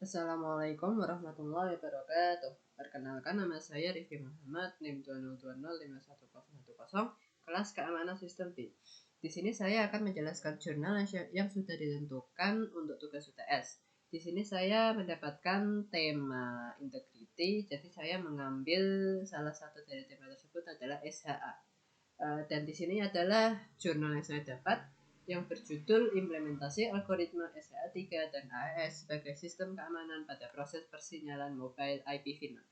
Assalamualaikum warahmatullahi wabarakatuh. Perkenalkan, nama saya Rifki Muhammad, NIM 20205110, kelas keamanan sistem B. Di sini saya akan menjelaskan jurnal yang sudah ditentukan untuk tugas UTS. Di sini saya mendapatkan tema integrity, jadi saya mengambil salah satu dari tema tersebut adalah SHA. Dan di sini adalah jurnal yang saya dapat, yang berjudul Implementasi Algoritma SHA-3 dan AES sebagai sistem keamanan pada proses persinyalan mobile IPv6.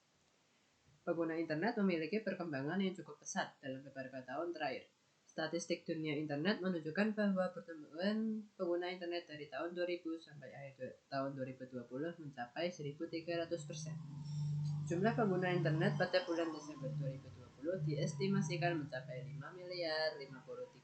Pengguna internet memiliki perkembangan yang cukup pesat dalam beberapa tahun terakhir. Statistik dunia internet menunjukkan bahwa pertumbuhan pengguna internet dari tahun 2000 sampai akhir tahun 2020 mencapai 1.300%. Jumlah pengguna internet pada bulan Desember 2020 diestimasikan mencapai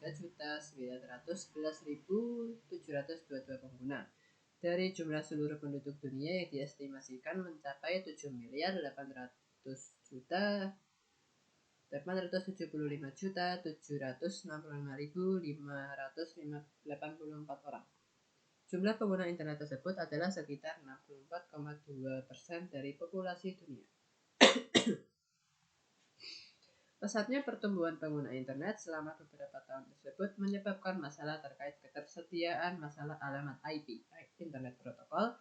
5.53.911.722 pengguna. Dari jumlah seluruh penduduk dunia yang diestimasikan mencapai 7.875.765.584 orang. Jumlah pengguna internet tersebut adalah sekitar 64,2% dari populasi dunia. Pesatnya pertumbuhan pengguna internet selama beberapa tahun tersebut menyebabkan masalah terkait ketersediaan masalah alamat IP, Internet Protocol.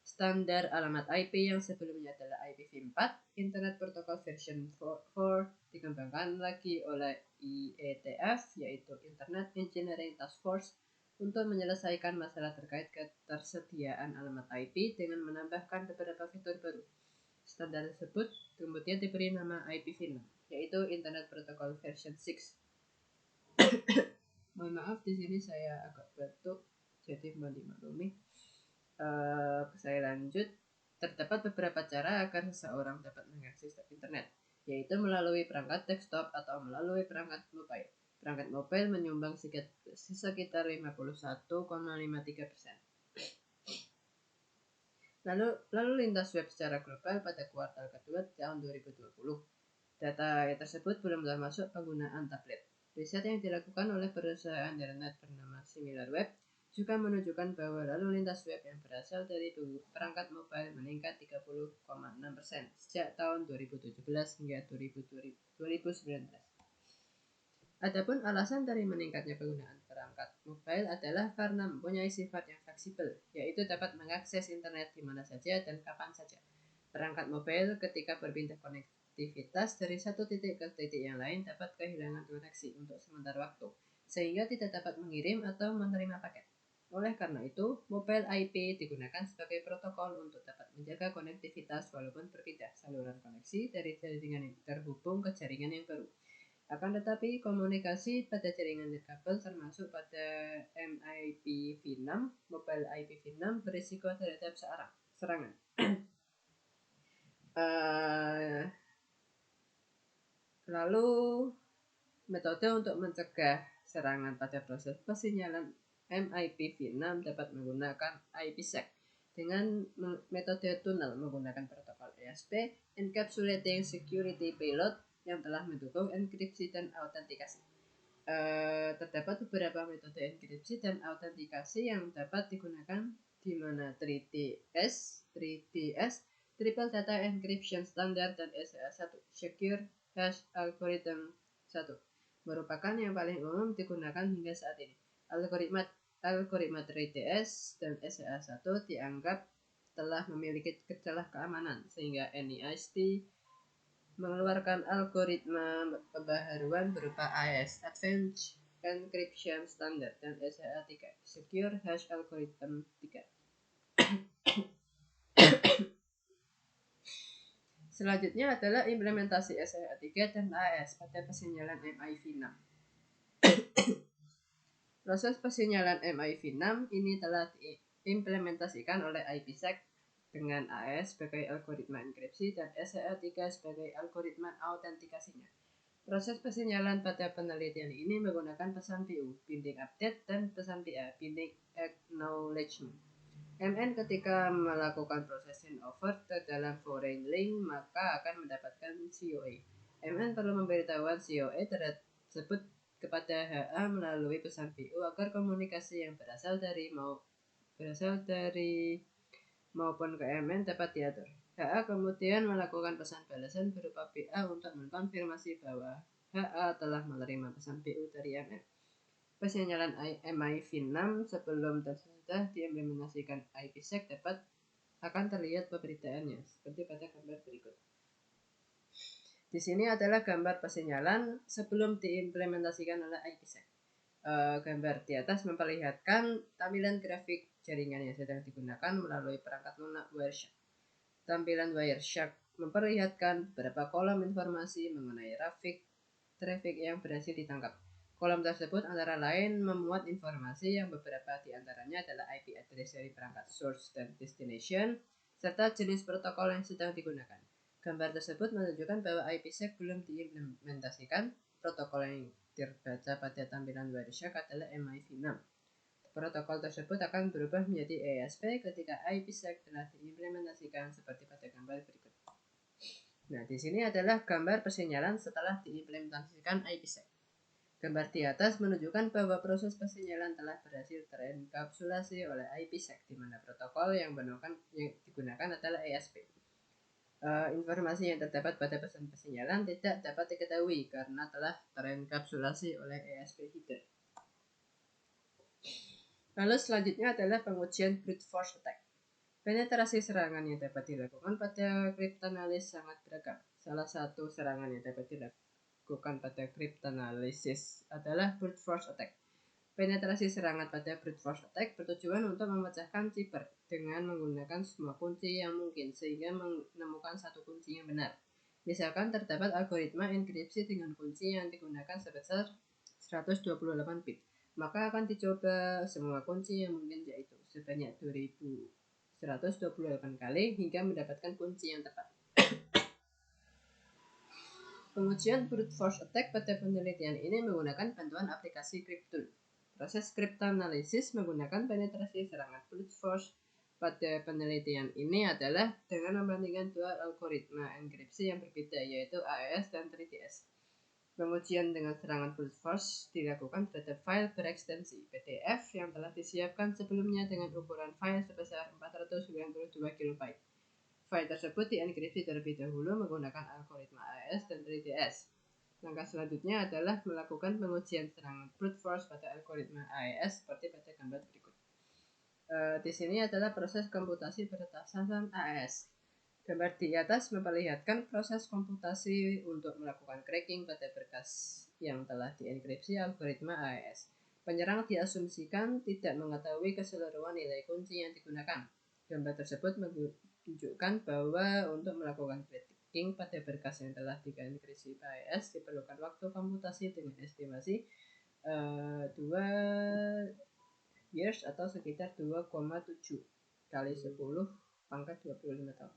Standar alamat IP yang sebelumnya adalah IPv4, Internet Protocol version 4 dikembangkan lagi oleh IETF, yaitu Internet Engineering Task Force, untuk menyelesaikan masalah terkait ketersediaan alamat IP dengan menambahkan beberapa fitur baru. Standar tersebut kemudian diberi nama IPv6, yaitu Internet Protocol version 6. Mohon maaf, di sini saya agak batuk, jadi mohon dimaklumi. Saya lanjut. Terdapat beberapa cara agar seseorang dapat mengakses internet, yaitu melalui perangkat desktop atau melalui perangkat mobile. Perangkat mobile menyumbang sekitar 51,53%. Lalu lintas web secara global pada kuartal kedua tahun 2020. Data tersebut belum termasuk penggunaan tablet. Riset yang dilakukan oleh perusahaan internet bernama SimilarWeb juga menunjukkan bahwa lalu lintas web yang berasal dari perangkat mobile meningkat 30,6% sejak tahun 2017 hingga 2019. Adapun alasan dari meningkatnya penggunaan perangkat mobile adalah karena mempunyai sifat yang fleksibel, yaitu dapat mengakses internet di mana saja dan kapan saja. Perangkat mobile ketika berpindah konektivitas dari satu titik ke titik yang lain dapat kehilangan koneksi untuk sementara waktu, sehingga tidak dapat mengirim atau menerima paket. Oleh karena itu, mobile IP digunakan sebagai protokol untuk dapat menjaga konektivitas walaupun berpindah saluran koneksi dari jaringan yang terhubung ke jaringan yang baru. Akan tetapi, komunikasi pada jaringan nirkabel termasuk pada MIPv6, mobile IPv6 berisiko terhadap serangan. Lalu, metode untuk mencegah serangan pada proses persinyalan MIPv6 dapat menggunakan IPsec dengan metode tunnel menggunakan protokol ESP, Encapsulating Security Payload, yang telah mendukung enkripsi dan autentikasi. Terdapat beberapa metode enkripsi dan autentikasi yang dapat digunakan, di mana 3DS, Triple Data Encryption Standard, dan SHA-1, Secure Hash Algorithm 1, merupakan yang paling umum digunakan hingga saat ini. Algoritma 3DS dan SHA-1 dianggap telah memiliki celah keamanan, sehingga NIST mengeluarkan algoritma pembaharuan berupa AES, Advanced Encryption Standard, dan SHA-3, Secure Hash Algorithm 3. Selanjutnya adalah implementasi SHA-3 dan AES pada persinyalan MIPv6. Proses persinyalan MIPv6 ini telah diimplementasikan oleh IPsec dengan AES sebagai algoritma enkripsi dan SHA-3 sebagai algoritma autentikasinya. Proses persinyalan pada penelitian ini menggunakan pesan PU, binding update, dan pesan PA, binding acknowledgement. MN ketika melakukan proses handover ke dalam foreign link maka akan mendapatkan COA. MN perlu memberitahuan COA tersebut kepada HA melalui pesan PU agar komunikasi yang berasal dari maupun KMN dapat diatur. HA kemudian melakukan pesan balasan berupa BA untuk mengkonfirmasi bahwa HA telah menerima pesan BU dari MN. Penyenyalan MIV6 sebelum dan sesudah diimplementasikan IPsec akan terlihat pemberitaannya seperti pada gambar berikut. Di sini adalah gambar penyenyalan sebelum diimplementasikan oleh IPsec. Gambar di atas memperlihatkan tampilan grafik jaringan yang sedang digunakan melalui perangkat lunak Wireshark. Tampilan Wireshark memperlihatkan beberapa kolom informasi mengenai traffic yang berhasil ditangkap. Kolom tersebut antara lain memuat informasi yang beberapa di antaranya adalah IP address dari perangkat source dan destination, serta jenis protokol yang sedang digunakan. Gambar tersebut menunjukkan bahwa IPsec belum diimplementasikan. Protokol yang terbaca pada tampilan Wireshark adalah MIV6. Protokol tersebut akan berubah menjadi ESP ketika IPsec telah diimplementasikan seperti pada gambar berikut. Nah, di sini adalah gambar pensinyalan setelah diimplementasikan IPsec. Gambar di atas menunjukkan bahwa proses pensinyalan telah berhasil terenkapsulasi oleh IPsec, di mana protokol yang digunakan adalah ESP. Informasi yang terdapat pada pesan pensinyalan tidak dapat diketahui karena telah terenkapsulasi oleh ESP header. Lalu selanjutnya adalah pengujian brute force attack. Penetrasi serangan yang dapat dilakukan pada cryptanalysis sangat beragam. Salah satu serangan yang dapat dilakukan pada cryptanalysis adalah brute force attack. Penetrasi serangan pada brute force attack bertujuan untuk memecahkan cipher dengan menggunakan semua kunci yang mungkin sehingga menemukan satu kunci yang benar. Misalkan terdapat algoritma enkripsi dengan kunci yang digunakan sebesar 128 bit, maka akan dicoba semua kunci yang mungkin, yaitu sebanyak 2128 kali hingga mendapatkan kunci yang tepat. Pengujian brute force attack pada penelitian ini menggunakan bantuan aplikasi Cryptool. Proses cryptanalysis menggunakan penetrasi serangan brute force pada penelitian ini adalah dengan membandingkan dua algoritma enkripsi yang berbeda, yaitu AES dan 3DS. Pengujian dengan serangan brute force dilakukan terhadap file berekstensi PDF yang telah disiapkan sebelumnya dengan ukuran file sebesar 492 KB. File tersebut dienkripsi terlebih dahulu menggunakan algoritma AES dan 3DS. Langkah selanjutnya adalah melakukan pengujian serangan brute force pada algoritma AES seperti pada gambar berikut. Di sini adalah proses komputasi berdasarkan AES. Gambar di atas memperlihatkan proses komputasi untuk melakukan cracking pada berkas yang telah dienkripsi algoritma AES. Penyerang diasumsikan tidak mengetahui keseluruhan nilai kunci yang digunakan. Gambar tersebut menunjukkan bahwa untuk melakukan cracking pada berkas yang telah dienkripsi AES diperlukan waktu komputasi dengan estimasi 2 years atau sekitar 2,7 kali 10 pangkat 25 tahun.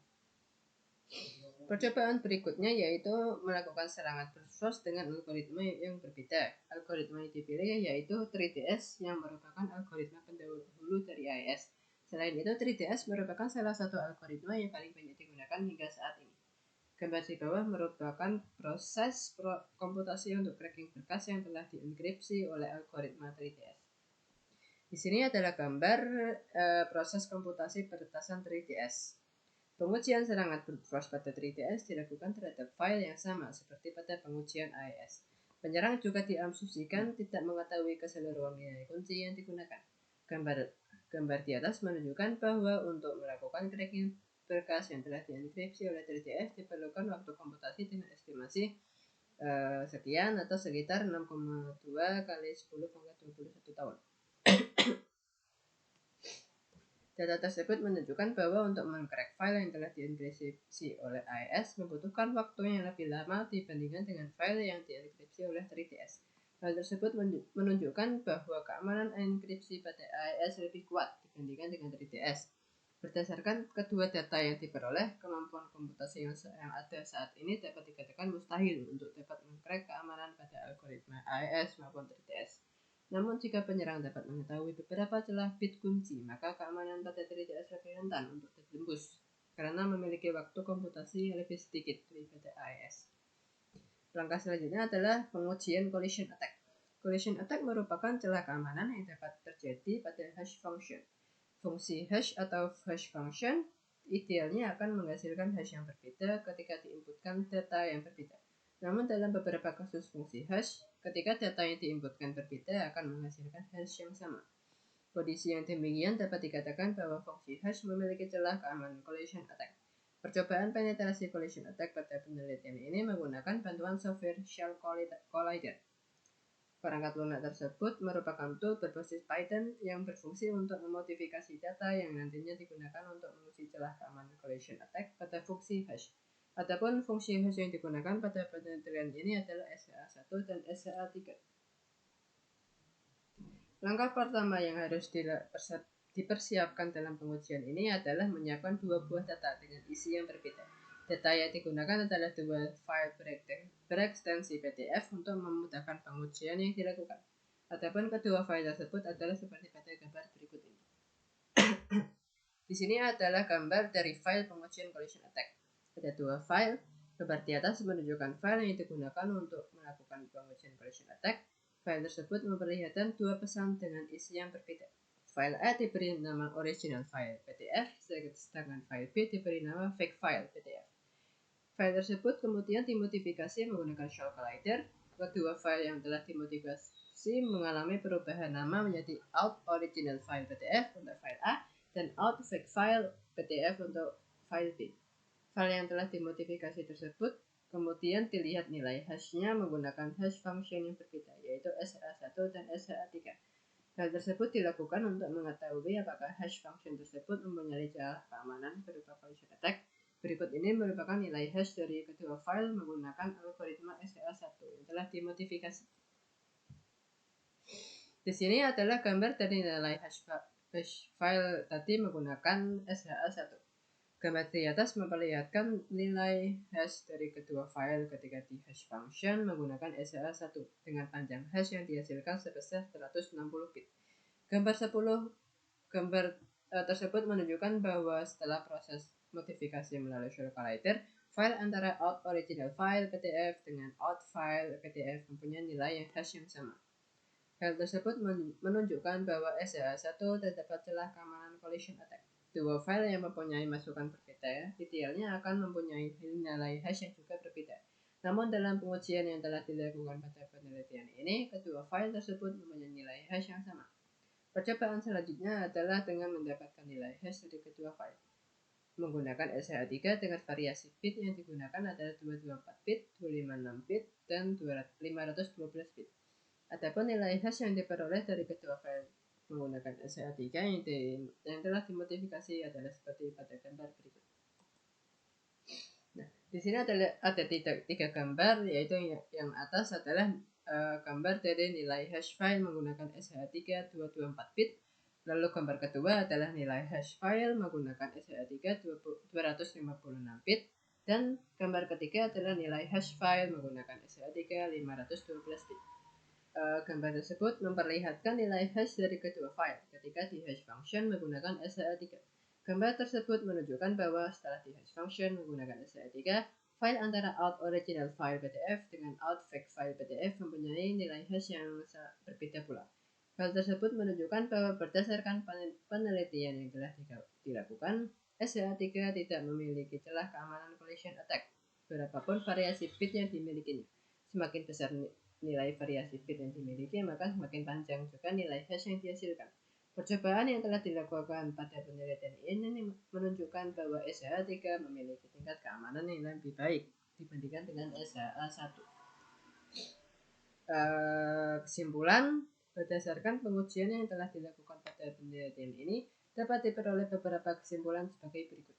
Percobaan berikutnya yaitu melakukan serangan brute force dengan algoritma yang berbeda. Algoritma yang dipilih yaitu 3DS yang merupakan algoritma pendahulu dari AES. Selain itu, 3DS merupakan salah satu algoritma yang paling banyak digunakan hingga saat ini. Gambar di bawah merupakan proses komputasi untuk cracking berkas yang telah dienkripsi oleh algoritma 3DS. Di sini adalah gambar proses komputasi berdasarkan 3DS. Pengujian serangan brute force pada 3DS dilakukan terhadap file yang sama seperti pada pengujian AES. Penyerang juga diasumsikan tidak mengetahui keseluruhan nilai kunci yang digunakan. Gambar di atas menunjukkan bahwa untuk melakukan cracking berkas yang telah dienkripsi oleh 3DS diperlukan waktu komputasi dengan estimasi sekian atau sekitar 6,2 kali 10 pangkat 21 tahun. Data tersebut menunjukkan bahwa untuk mengcrack file yang telah dienkripsi oleh AES membutuhkan waktu yang lebih lama dibandingkan dengan file yang dienkripsi oleh 3DS. Hal tersebut menunjukkan bahwa keamanan enkripsi pada AES lebih kuat dibandingkan dengan 3DS. Berdasarkan kedua data yang diperoleh, kemampuan komputasi yang ada saat ini dapat dikatakan mustahil untuk dapat mengcrack keamanan pada algoritma AES maupun 3DS. Namun jika penyerang dapat mengetahui beberapa celah bit kunci, maka keamanan pada 3DS lebih rentan untuk tertembus karena memiliki waktu komputasi yang lebih sedikit daripada AES. Langkah selanjutnya adalah pengujian collision attack. Collision attack merupakan celah keamanan yang dapat terjadi pada hash function. Fungsi hash atau hash function idealnya akan menghasilkan hash yang berbeda ketika diinputkan data yang berbeda. Namun dalam beberapa kasus fungsi hash, ketika data yang diinputkan berbeda akan menghasilkan hash yang sama. Kondisi yang demikian dapat dikatakan bahwa fungsi hash memiliki celah keamanan collision attack. Percobaan penetrasi collision attack pada penelitian ini menggunakan bantuan software Shell Collider. Perangkat lunak tersebut merupakan tool berbasis Python yang berfungsi untuk memodifikasi data yang nantinya digunakan untuk menguji celah keamanan collision attack pada fungsi hash. Adapun fungsi hash yang digunakan pada penelitian ini adalah SHA-1 dan SHA-3. Langkah pertama yang harus dipersiapkan dalam pengujian ini adalah menyiapkan dua buah data dengan isi yang berbeda. Data yang digunakan adalah dua file berekstensi PDF untuk memudahkan pengujian yang dilakukan. Adapun kedua file tersebut adalah seperti pada gambar berikut ini. Di sini adalah gambar dari file pengujian collision attack. Ada dua file. Gambar di atas menunjukkan file yang digunakan untuk melakukan pengujian collision attack. File tersebut memperlihatkan dua pesan dengan isi yang berbeda. File A diberi nama original file PDF, sedangkan file B diberi nama fake file PDF. File tersebut kemudian dimodifikasi menggunakan Shell Collider. Kedua file yang telah dimodifikasi mengalami perubahan nama menjadi out original file PDF untuk file A dan out fake file PDF untuk file B. File yang telah dimodifikasi tersebut kemudian dilihat nilai hash-nya menggunakan hash function yang berbeda, yaitu SHA-1 dan SHA-3. Hal tersebut dilakukan untuk mengetahui apakah hash function tersebut mempunyai celah keamanan berupa collision attack. Berikut ini merupakan nilai hash dari kedua file menggunakan algoritma SHA-1 yang telah dimodifikasi. Di sini adalah gambar dari nilai hash file tadi menggunakan SHA-1. Gambar di atas memperlihatkan nilai hash dari kedua file ketika di hash function menggunakan SHA-1 dengan panjang hash yang dihasilkan sebesar 160 bit. Gambar tersebut menunjukkan bahwa setelah proses modifikasi melalui Shell Collider, file antara out original file PDF dengan out file PDF mempunyai nilai yang hash yang sama. Hal tersebut menunjukkan bahwa SHA-1 terdapat celah keamanan collision attack. Dua file yang mempunyai masukan berbeda idealnya akan mempunyai nilai hash yang juga berbeda. Namun dalam pengujian yang telah dilakukan pada penelitian ini, kedua file tersebut mempunyai nilai hash yang sama. Percobaan selanjutnya adalah dengan mendapatkan nilai hash dari kedua file. Menggunakan SHA-3 dengan variasi bit yang digunakan adalah 224 bit, 256 bit, dan 512 bit. Adapun nilai hash yang diperoleh dari kedua file menggunakan SHA-3 yang telah dimodifikasi adalah seperti pada gambar berikut. Nah, di sini ada tiga gambar, yaitu yang atas adalah gambar dari nilai hash file menggunakan SHA-3 224 bit. Lalu gambar kedua adalah nilai hash file menggunakan SHA-3 256 bit. Dan gambar ketiga adalah nilai hash file menggunakan SHA-3 512 bit. Gambar tersebut memperlihatkan nilai hash dari kedua file ketika di hash function menggunakan SHA-3. Gambar tersebut menunjukkan bahwa setelah di hash function menggunakan SHA-3, file antara out original file PDF dengan out fake file PDF mempunyai nilai hash yang berbeda pula. Hal tersebut menunjukkan bahwa berdasarkan penelitian yang telah dilakukan, SHA-3 tidak memiliki celah keamanan collision attack, berapapun variasi bit yang dimilikinya. Semakin besar nilai variasi bit yang dimiliki, maka semakin panjang juga nilai hash yang dihasilkan. Percobaan yang telah dilakukan pada penelitian ini menunjukkan bahwa SHA-3 memiliki tingkat keamanan yang lebih baik dibandingkan dengan SHA-1. Kesimpulan, berdasarkan pengujian yang telah dilakukan pada penelitian ini, dapat diperoleh beberapa kesimpulan sebagai berikut.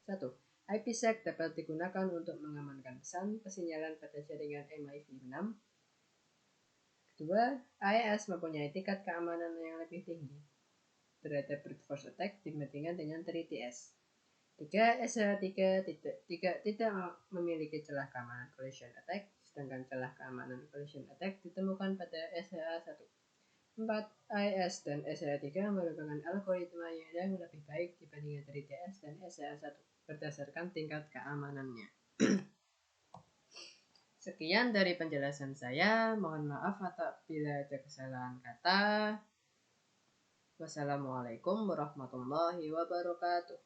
1. IPsec dapat digunakan untuk mengamankan pesan pesinyalan pada jaringan MIV6. Kedua, AES mempunyai tingkat keamanan yang lebih tinggi terhadap brute force attack dibandingkan dengan 3TS. 3. SHA-3 tidak memiliki celah keamanan collision attack, sedangkan celah keamanan collision attack ditemukan pada SHA-1. 4. AES dan SHA-3 merupakan algoritma yang lebih baik dibandingkan 3TS dan SHA-1 berdasarkan tingkat keamanannya. Sekian dari penjelasan saya. Mohon maaf apabila ada kesalahan kata. Wassalamualaikum warahmatullahi wabarakatuh.